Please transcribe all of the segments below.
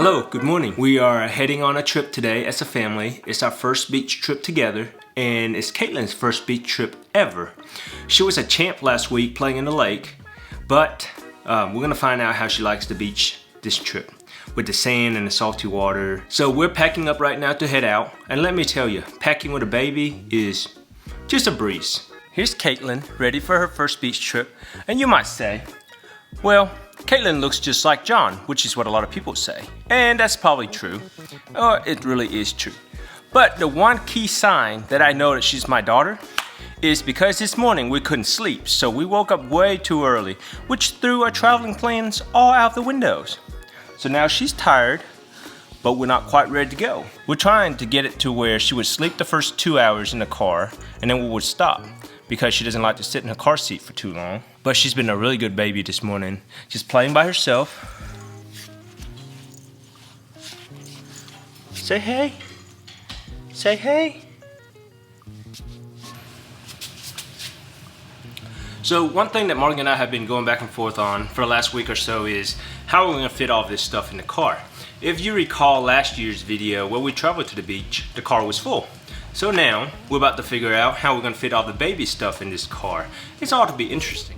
Hello, good morning. We are heading on a trip today as a family. It's our first beach trip together, and it's Caitlin's first beach trip ever. She was a champ last week playing in the lake, but we're gonna find out how she likes the beach this trip with the sand and the salty water. So we're packing up right now to head out, and let me tell you, packing with a baby is just a breeze. Here's Caitlin, ready for her first beach trip, and you might say, well, Caitlin looks just like John, which is what a lot of people say. And that's probably true. Or it really is true. But the one key sign that I know that she's my daughter is because this morning we couldn't sleep, so we woke up way too early, which threw our traveling plans all out the windows. So now she's tired, but we're not quite ready to go. We're trying to get it to where she would sleep the first 2 hours in the car, and then we would stop, because she doesn't like to sit in her car seat for too long. But she's been a really good baby this morning, just playing by herself. Say hey. Say hey. So one thing that Morgan and I have been going back and forth on for the last week or so is how are we gonna fit all this stuff in the car? If you recall last year's video where we traveled to the beach, the car was full. So now, we're about to figure out how we're gonna fit all the baby stuff in this car. It's all to be interesting.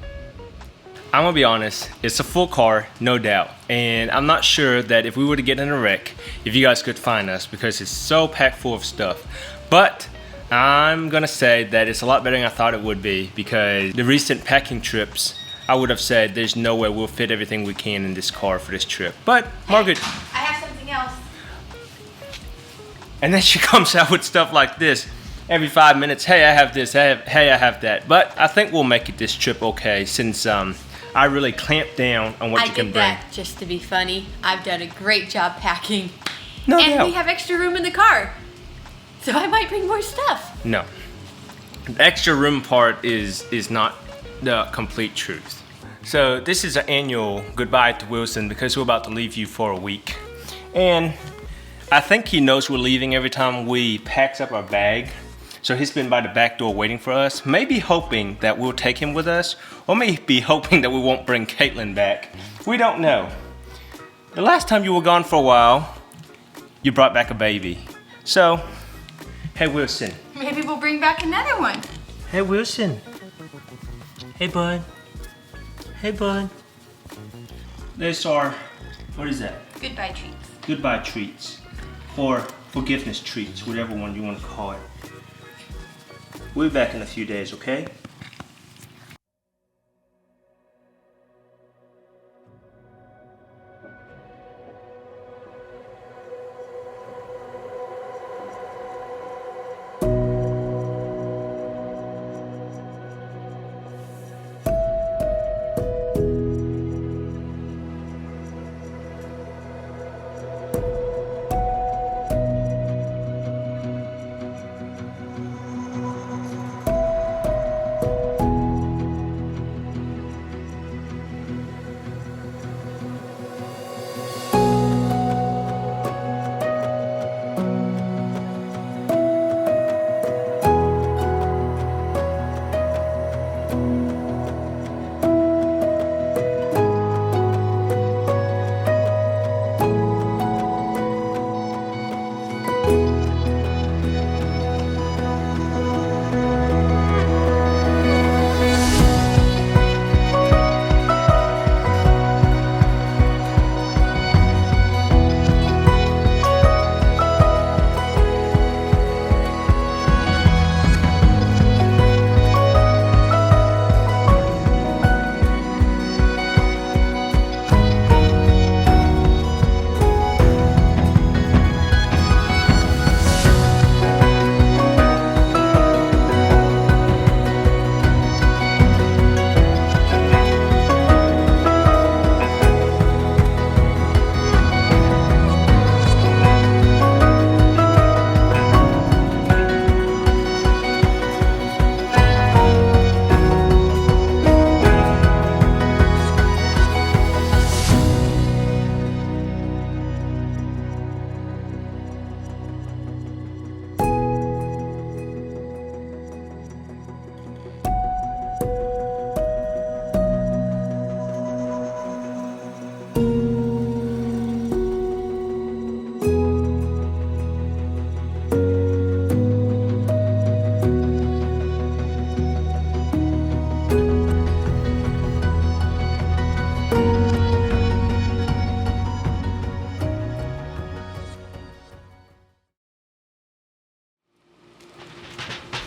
I'm gonna be honest, it's a full car, no doubt. And I'm not sure that if we were to get in a wreck, if you guys could find us because it's so packed full of stuff. But I'm gonna say that it's a lot better than I thought it would be because the recent packing trips, I would have said there's no way we'll fit everything we can in this car for this trip. But Margaret, I have something else. and then she comes out with stuff like this every 5 minutes. Hey, I have this. Hey, I have that. But I think we'll make it this trip okay since I really clamped down on what you can bring. I did that just to be funny. I've done a great job packing. No and doubt. we have extra room in the car. So I might bring more stuff. No. The extra room part is not the complete truth. So this is an annual goodbye to Wilson because we're about to leave you for a week. And I think he knows we're leaving every time we packs up our bag. So he's been by the back door waiting for us, maybe hoping that we'll take him with us, or maybe hoping that we won't bring Caitlin back. We don't know. The last time you were gone for a while, you brought back a baby. So, hey Wilson. Maybe we'll bring back another one. Hey Wilson. Hey bud. Hey bud. There's our, what is that? Goodbye treats. Goodbye treats. Or forgiveness treats, whatever one you want to call it. We'll be back in a few days, okay?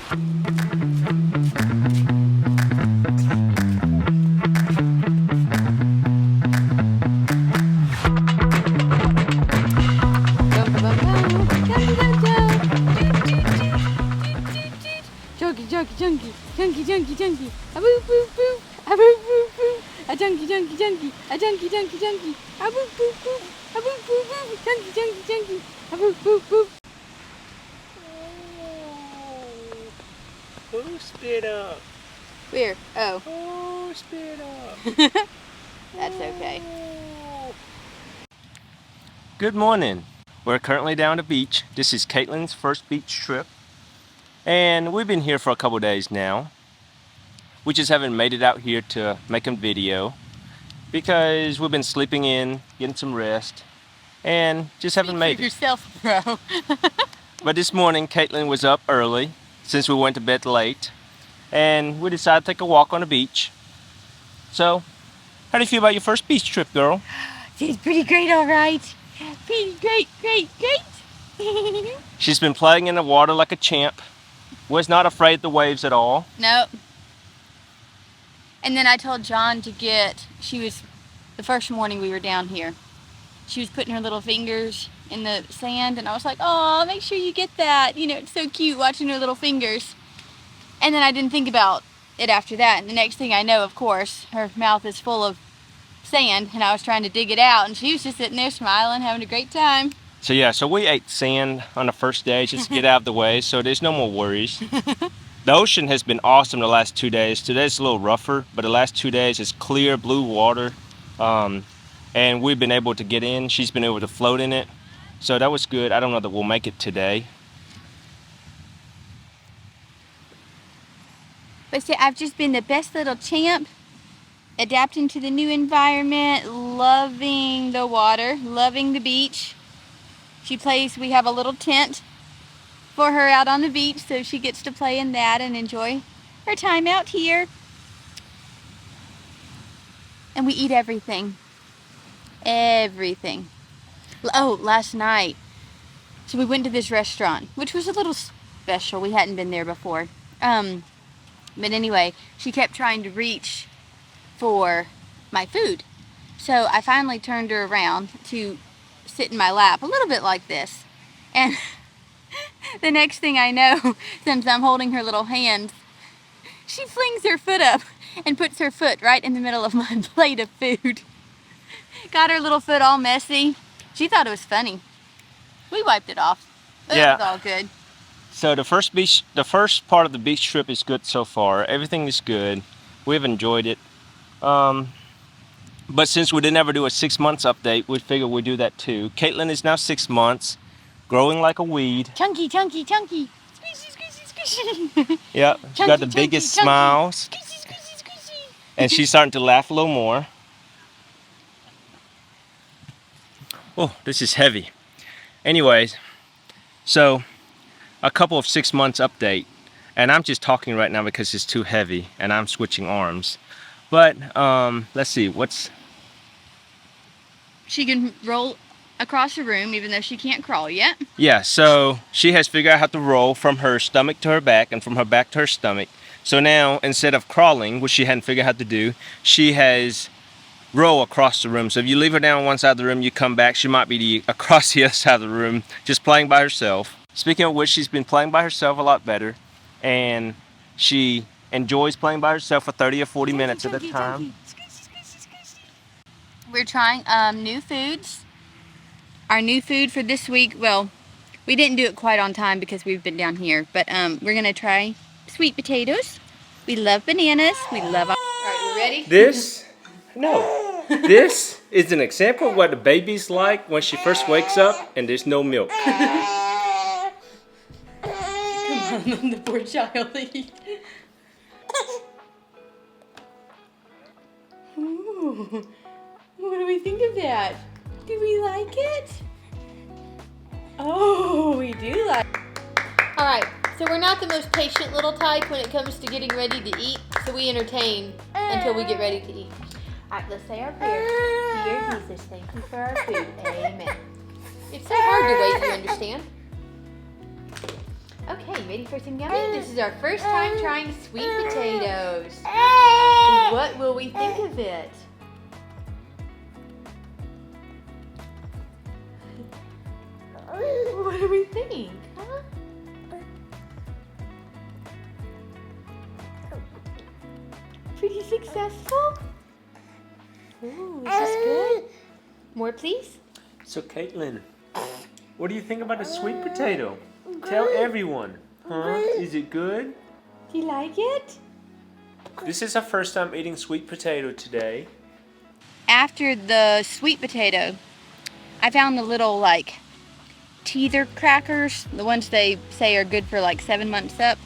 Junkie, junkie, junkie, junkie, a boo boo boo, a boo boo boo, a junkie, junkie, junkie, a junkie, junkie, junkie, a boo boo boo, a boo boo boo, junkie, junkie, junkie, a boo boo boo. Who spit up? Where? Oh. Who spit up? That's okay. Good morning. We're currently down at the beach. This is Caitlin's first beach trip. And we've been here for a couple days now. We just haven't made it out here to make a video because we've been sleeping in, getting some rest, and just haven't made it. Yourself, bro. But this morning, Caitlin was up early since we went to bed late, and we decided to take a walk on the beach. So, how do you feel about your first beach trip, girl? She's pretty great, all right. Pretty great, great, great. She's been playing in the water like a champ. Was not afraid of the waves at all. Nope. And then I told John to get, the first morning we were down here, she was putting her little fingers in the sand, and I was like, oh, make sure you get that. You know, it's so cute watching her little fingers. And then I didn't think about it after that, and the next thing I know, of course, her mouth is full of sand, and I was trying to dig it out, and she was just sitting there smiling, having a great time. So yeah, so we ate sand on the first day just to get out of the way, so there's no more worries. The ocean has been awesome the last 2 days. Today's a little rougher, but the last 2 days is clear blue water. And we've been able to get in. She's been able to float in it. So that was good. I don't know that we'll make it today. But see, I've just been the best little champ, adapting to the new environment, loving the water, loving the beach. We have a little tent for her out on the beach, so she gets to play in that and enjoy her time out here. And we eat everything. Everything. Oh, last night, so we went to this restaurant, which was a little special. We hadn't been there before. But anyway, she kept trying to reach for my food. So I finally turned her around to sit in my lap, a little bit like this. And the next thing I know, since I'm holding her little hands, she flings her foot up and puts her foot right in the middle of my plate of food. Got her little foot all messy. She thought it was funny. We wiped it off. But Yeah. It was all good. So the first part of the beach trip is good so far. Everything is good. We've enjoyed it. But since we didn't ever do a 6 months update, we figured we'd do that too. Caitlin is now 6 months, growing like a weed. Chunky, chunky, chunky. Squishy, squishy, squishy. Yeah, she's got the biggest smiles. Squishy, squishy, squishy. And she's starting to laugh a little more. Oh, this is heavy. Anyways, so a couple of 6 months update. And I'm just talking right now because it's too heavy and I'm switching arms. But let's see, She can roll across the room even though she can't crawl yet. Yeah, so she has figured out how to roll from her stomach to her back and from her back to her stomach. So now, instead of crawling, which she hadn't figured out how to do, she has roll across the room. So if you leave her down on one side of the room, you come back, she might be across the other side of the room, just playing by herself. Speaking of which, she's been playing by herself a lot better, and she enjoys playing by herself for 30 or 40 minutes at a time. We're trying new foods. Our new food for this week, well, we didn't do it quite on time because we've been down here, but we're gonna try sweet potatoes. We love bananas. We love. All right, you ready? This is an example of what the baby's like when she first wakes up and there's no milk. Come on, the poor child. Ooh, what do we think of that? Do we like it? Oh, we do like it. Alright, so we're not the most patient little type when it comes to getting ready to eat, so we entertain until we get ready to eat. Alright, let's say our prayer. Dear Jesus, thank you for our food. Amen. It's so hard to wait, you understand? Okay, ready for some yummy? This is our first time trying sweet potatoes. What will we think of it? What do we think? Huh? Pretty successful? Ooh, is this good? More, please? So Caitlin, what do you think about a sweet potato? Tell everyone. Huh? Is it good? Do you like it? This is our first time eating sweet potato today. After the sweet potato, I found the little like teether crackers, the ones they say are good for like 7 months up.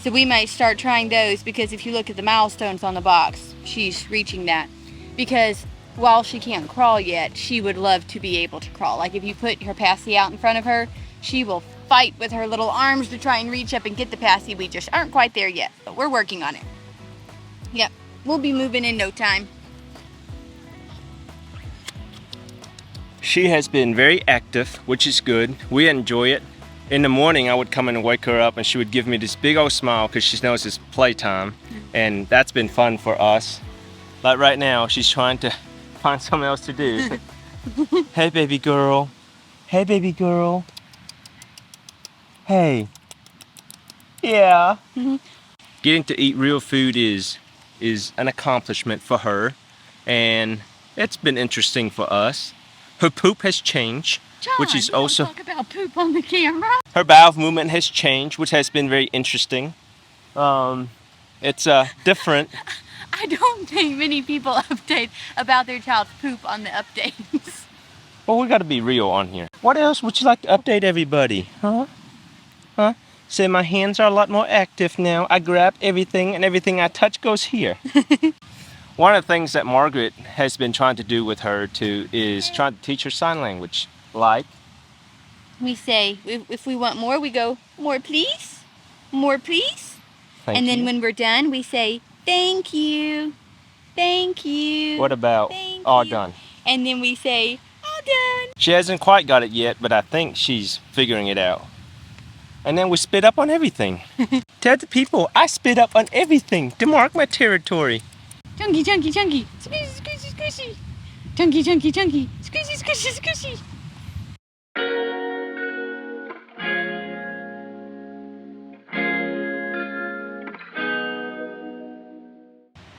So we might start trying those, because if you look at the milestones on the box, she's reaching that. Because while she can't crawl yet, she would love to be able to crawl. Like if you put her passy out in front of her, she will fight with her little arms to try and reach up and get the passy. We just aren't quite there yet, but we're working on it. Yep, we'll be moving in no time. She has been very active, which is good. We enjoy it. In the morning, I would come in and wake her up, and she would give me this big old smile because she knows it's playtime, and that's been fun for us. Like right now, she's trying to find something else to do. Hey, baby girl. Hey, baby girl. Hey. Yeah. Getting to eat real food is an accomplishment for her, and it's been interesting for us. Her poop has changed, John, which is we don't also talk about poop on the camera. her bowel movement has changed, which has been very interesting. It's different. I don't think many people update about their child's poop on the updates. Well, we got to be real on here. What else would you like to update everybody? Huh? Say my hands are a lot more active now. I grab everything, and everything I touch goes here. One of the things that Margaret has been trying to do with her too is trying to teach her sign language. Like, We say, if we want more, we go, more please, more please. thank And then you. when we're done, we say, thank you, thank you. What about Thank all you. done? And then we say, all done. She hasn't quite got it yet, but I think she's figuring it out. And then we spit up on everything. Tell the people, I spit up on everything to mark my territory. Chunky, chunky, chunky, squishy, squishy, squishy. Chunky, chunky, chunky, squishy, squishy, squishy.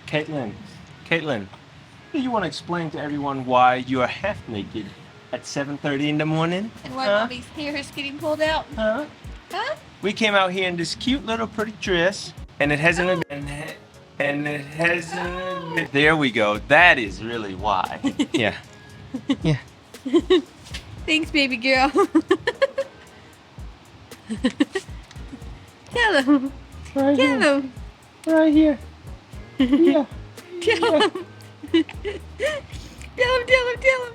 Caitlin, do you want to explain to everyone why you are half naked at 7:30 in the morning? And why Huh? mommy's hair is getting pulled out. Huh? Huh? We came out here in this cute little pretty dress, and it hasn't been. And it hasn't been. There we go. That is really why. Yeah. Yeah. Thanks, baby girl. Tell him. Right Tell here. him. Right here. Yeah. Tell him. Tell him, tell him, tell him.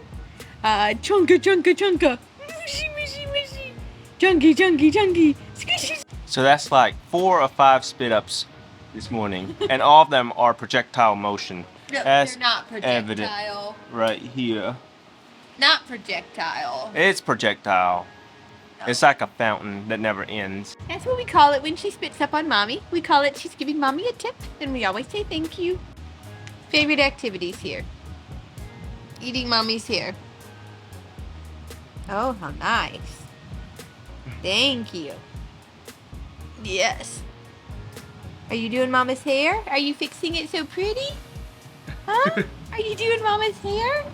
Chunka, chunka, chunka. Mushy, mushy, mushy. Chunky, chunky, chunky. Squishy. So that's like 4 or 5 spit ups this morning, and all of them are projectile motion. No, That's they're not evident projectile. right here. Not projectile. It's projectile. It's like a fountain that never ends. That's what we call it when she spits up on mommy. We call it she's giving mommy a tip, and we always say thank you. Favorite activities here. Eating mommy's hair. Oh, how nice. Thank you. Yes. Are you doing mama's hair? Are you fixing it so pretty? Huh? Are you doing mama's hair?